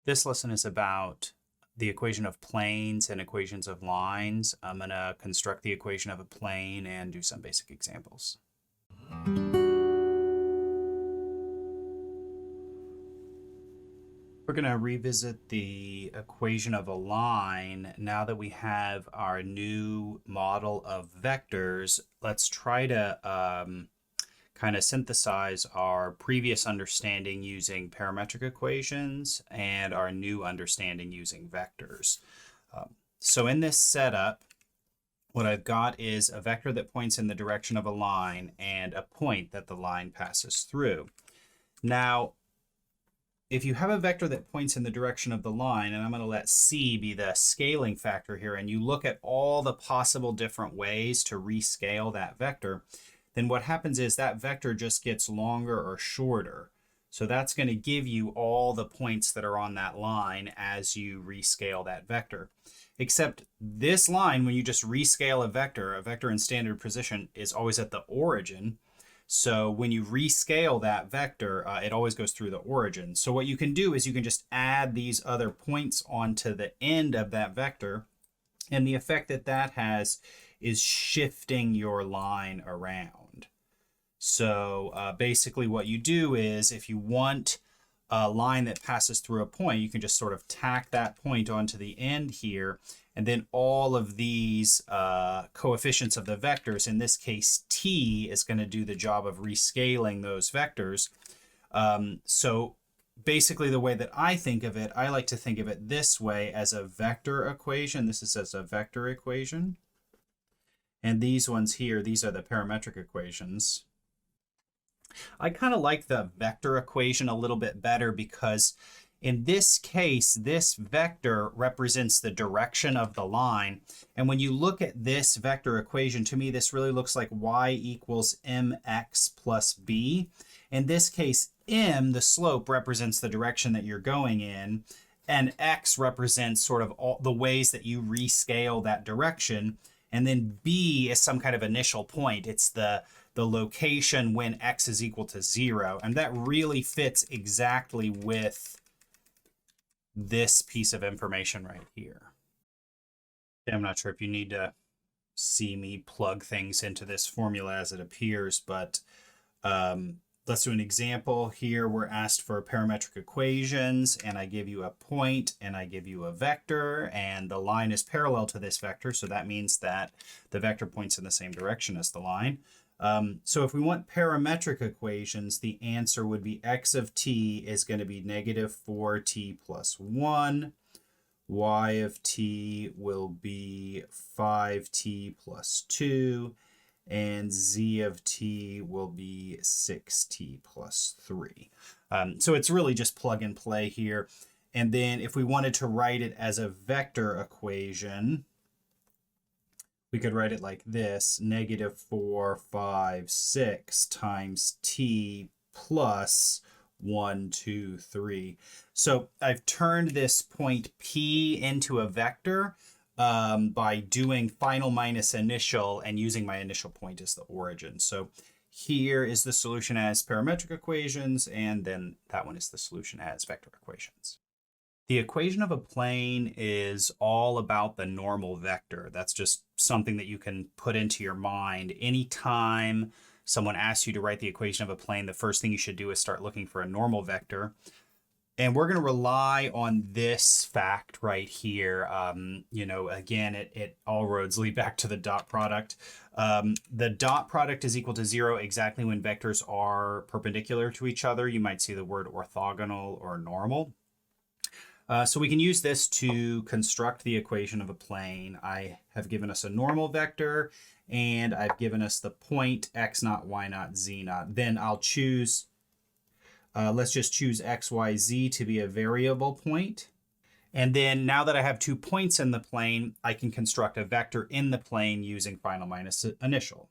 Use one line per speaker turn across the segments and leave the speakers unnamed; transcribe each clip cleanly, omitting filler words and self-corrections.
This lesson is about the equation of planes and equations of lines. I'm going to construct the equation of a plane and do some basic examples. We're going to revisit the equation of a line now that we have our new model of vectors. Let's try to kind of synthesize our previous understanding using parametric equations and our new understanding using vectors. So in this setup, what I've got is a vector that points in the direction of a line and a point that the line passes through. Now, if you have a vector that points in the direction of the line, and I'm going to let C be the scaling factor here, and you look at all the possible different ways to rescale that vector, then what happens is that vector just gets longer or shorter. So that's going to give you all the points that are on that line as you rescale that vector. Except this line, when you just rescale a vector in standard position is always at the origin. So when you rescale that vector, it always goes through the origin. So what you can do is you can just add these other points onto the end of that vector. And the effect that that has is shifting your line around. So basically what you do is if you want a line that passes through a point, you can just sort of tack that point onto the end here. And then all of these coefficients of the vectors, in this case, t, is going to do the job of rescaling those vectors. So basically the way that I think of it, I like to think of it this way as a vector equation. This is as a vector equation. And these ones here, these are the parametric equations. I kind of like the vector equation a little bit better because in this case, this vector represents the direction of the line. And when you look at this vector equation, to me, this really looks like y equals mx plus b. In this case, m, the slope, represents the direction that you're going in, and x represents sort of all the ways that you rescale that direction. And then b is some kind of initial point. It's the location when x is equal to 0. And that really fits exactly with this piece of information right here. I'm not sure if you need to see me plug things into this formula as it appears, but let's do an example here. We're asked for parametric equations, and I give you a point, and I give you a vector, and the line is parallel to this vector, so that means that the vector points in the same direction as the line. So if we want parametric equations, the answer would be x of t is going to be negative 4t plus 1. Y of t will be 5t plus 2. And z of t will be 6t plus 3. So it's really just plug and play here. And then if we wanted to write it as a vector equation, we could write it like this: negative 4, 5, 6 times t plus 1, 2, 3. So I've turned this point P into a vector by doing final minus initial and using my initial point as the origin. So here is the solution as parametric equations, and then that one is the solution as vector equations. The equation of a plane is all about the normal vector. That's just something that you can put into your mind. Anytime someone asks you to write the equation of a plane, the first thing you should do is start looking for a normal vector. And we're going to rely on this fact right here. Again, it all roads lead back to the dot product. The dot product is equal to 0 exactly when vectors are perpendicular to each other. You might see the word orthogonal or normal. So we can use this to construct the equation of a plane. I have given us a normal vector, and I've given us the point x naught, y naught, z naught. Then I'll choose, let's just choose x, y, z to be a variable point. And then now that I have 2 points in the plane, I can construct a vector in the plane using final minus initial.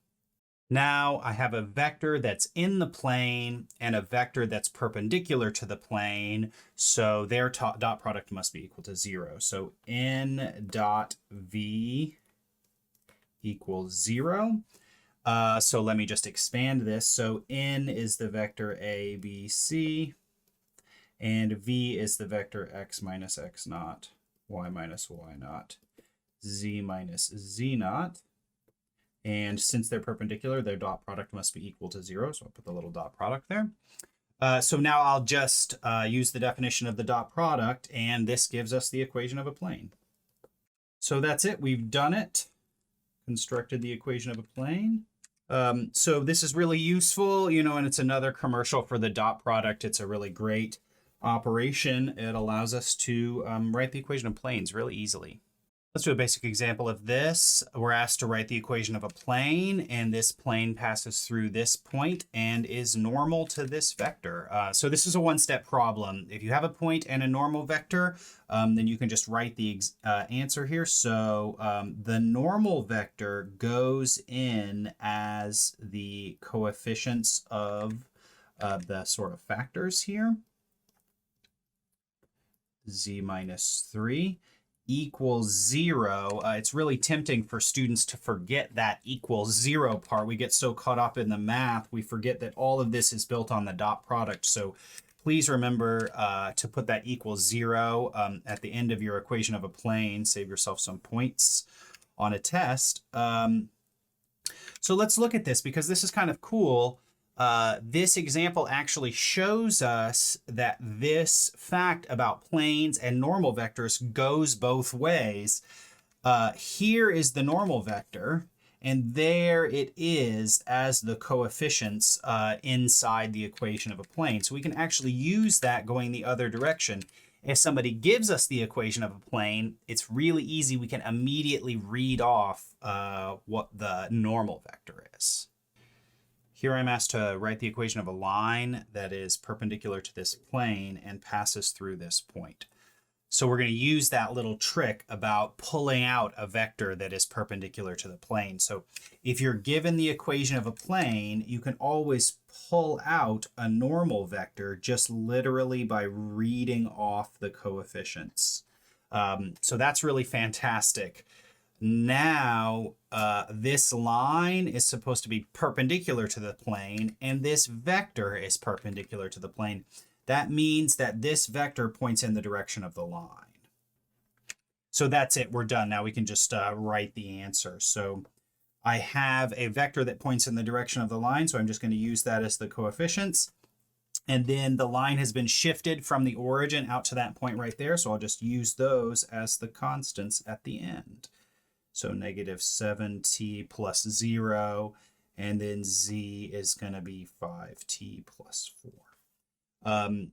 Now I have a vector that's in the plane and a vector that's perpendicular to the plane, so their dot product must be equal to 0. So n dot v equals 0. So let me just expand this. So n is the vector a, b, c, and v is the vector x minus x naught, y minus y naught, z minus z naught. And since they're perpendicular, their dot product must be equal to 0. So I'll put the little dot product there. So now I'll just use the definition of the dot product, and this gives us the equation of a plane. So that's it. We've done it. Constructed the equation of a plane. So this is really useful, and it's another commercial for the dot product. It's a really great operation. It allows us to write the equation of planes really easily. Let's do a basic example of this. We're asked to write the equation of a plane, and this plane passes through this point and is normal to this vector. So this is a one-step problem. If you have a point and a normal vector, then you can just write the answer here. So the normal vector goes in as the coefficients of the sort of factors here. Z minus 3 equals 0. It's really tempting for students to forget that equals 0 part. We get so caught up in the math, we forget that all of this is built on the dot product. So please remember to put that equals 0 at the end of your equation of a plane. Save yourself some points on a test. So let's look at this because this is kind of cool. This example actually shows us that this fact about planes and normal vectors goes both ways. Here is the normal vector, and there it is as the coefficients inside the equation of a plane. So we can actually use that going the other direction. If somebody gives us the equation of a plane, it's really easy. We can immediately read off what the normal vector is. Here I'm asked to write the equation of a line that is perpendicular to this plane and passes through this point. So we're going to use that little trick about pulling out a vector that is perpendicular to the plane. So if you're given the equation of a plane, you can always pull out a normal vector just literally by reading off the coefficients. So that's really fantastic. Now, this line is supposed to be perpendicular to the plane, and this vector is perpendicular to the plane. That means that this vector points in the direction of the line. So that's it. We're done. Now we can just write the answer. So I have a vector that points in the direction of the line, so I'm just going to use that as the coefficients. And then the line has been shifted from the origin out to that point right there, so I'll just use those as the constants at the end. So negative 7t plus 0, and then z is going to be 5t plus 4.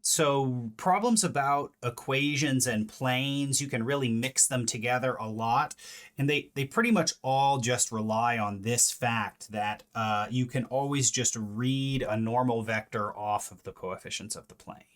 So problems about equations and planes, you can really mix them together a lot. And they pretty much all just rely on this fact that you can always just read a normal vector off of the coefficients of the plane.